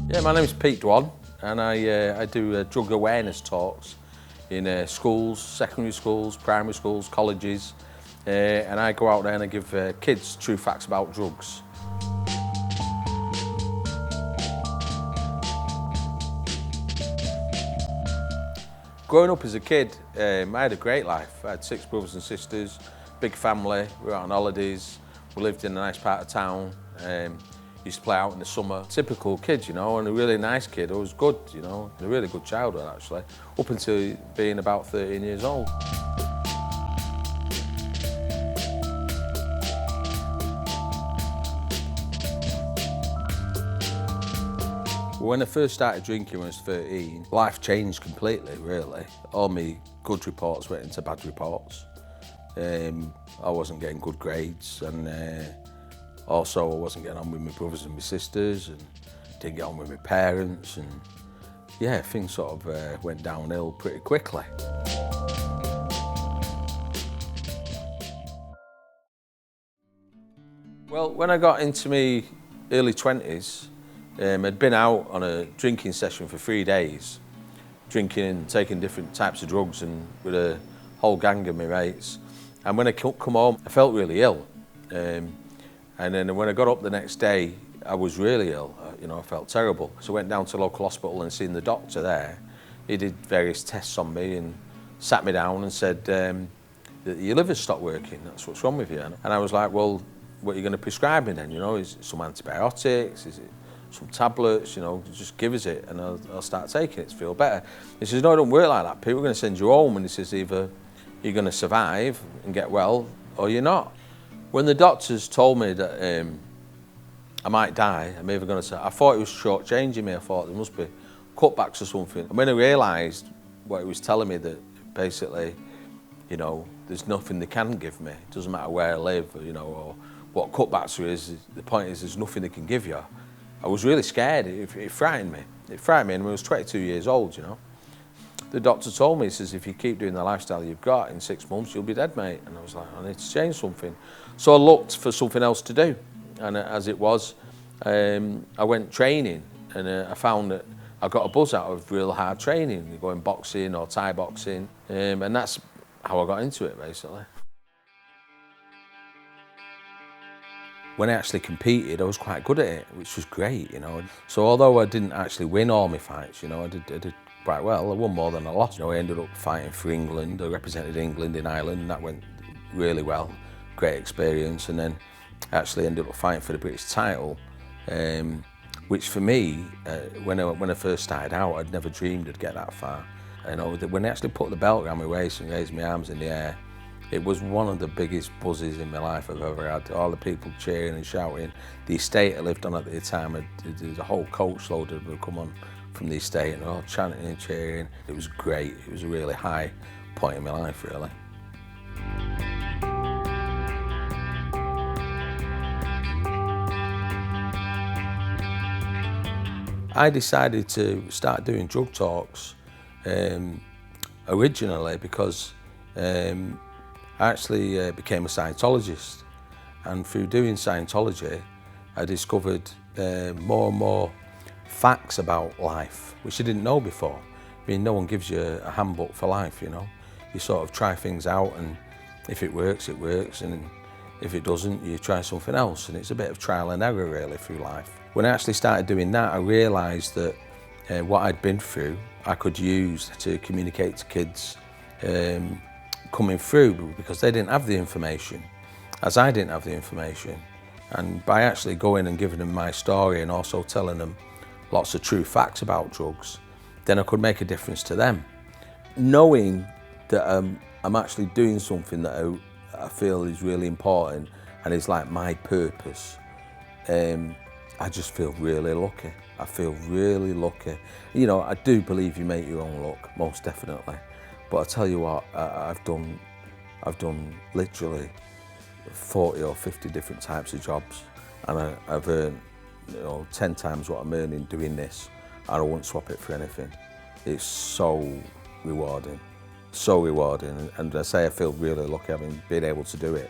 Yeah, my name is Pete Dwan, and I do drug awareness talks in schools, secondary schools, primary schools, colleges, and I go out there and I give kids true facts about drugs. Growing up as a kid, I had a great life. I had 6 brothers and sisters, big family, we were out on holidays, we lived in a nice part of town, used to play out in the summer. Typical kid, you know, and a really nice kid. I was good, you know, a really good childhood actually, up until being about 13 years old. When I first started drinking when I was 13, life changed completely, really. All my good reports went into bad reports. I wasn't getting good grades, and also I wasn't getting on with my brothers and my sisters, and didn't get on with my parents, and yeah, things sort of went downhill pretty quickly. Well, when I got into my early 20s, I'd been out on a drinking session for 3 days, drinking and taking different types of drugs and with a whole gang of my mates. And when I come home, I felt really ill. And then when I got up the next day, I was really ill. You know, I felt terrible. So I went down to the local hospital and seen the doctor there. He did various tests on me and sat me down and said, that your liver's stopped working, that's what's wrong with you. And I was like, well, what are you going to prescribe me then? You know, is it some antibiotics? Is it some tablets, you know, just give us it and I'll start taking it to feel better. He says, no, it don't work like that, Pete. We're going to send you home. And he says, either you're going to survive and get well or you're not. When the doctors told me that I might die, I'm either going to say, I thought it was short-changing me. I thought there must be cutbacks or something. And when I realised what he was telling me, that basically, you know, there's nothing they can give me. It doesn't matter where I live, you know, or what cutbacks there is. The point is there's nothing they can give you. I was really scared. It frightened me. It frightened me, and I was 22 years old, you know. The doctor told me, he says, if you keep doing the lifestyle you've got, in 6 months you'll be dead, mate. And I was like, I need to change something. So I looked for something else to do. And as it was, I went training, and I found that I got a buzz out of real hard training, going boxing or Thai boxing, and that's how I got into it, basically. When I actually competed, I was quite good at it, which was great, you know. So although I didn't actually win all my fights, you know, I did quite well. I won more than I lost. You know, I ended up fighting for England. I represented England in Ireland, and that went really well. Great experience. And then I actually ended up fighting for the British title, which for me, when I first started out, I'd never dreamed I'd get that far. You know, when I actually put the belt around my waist and raised my arms in the air, it was one of the biggest buzzes in my life I've ever had. All the people cheering and shouting. The estate I lived on at the time, there's a whole coach load of them come on from the estate and all chanting and cheering. It was great. It was a really high point in my life, really. I decided to start doing drug talks originally because I actually became a Scientologist, and through doing Scientology I discovered more and more facts about life which I didn't know before. I mean, no one gives you a handbook for life, you know. You sort of try things out, and if it works, and if it doesn't, you try something else, and it's a bit of trial and error really through life. When I actually started doing that, I realised that what I'd been through I could use to communicate to kids coming through, because they didn't have the information, as I didn't have the information. And by actually going and giving them my story and also telling them lots of true facts about drugs, then I could make a difference to them. Knowing that I'm actually doing something that I feel is really important and is like my purpose, I just feel really lucky. I feel really lucky. You know, I do believe you make your own luck, most definitely. But I tell you what, I've done literally 40 or 50 different types of jobs, and I've earned, you know, 10 times what I'm earning doing this, and I wouldn't swap it for anything. It's so rewarding, and I say I feel really lucky having been able to do it.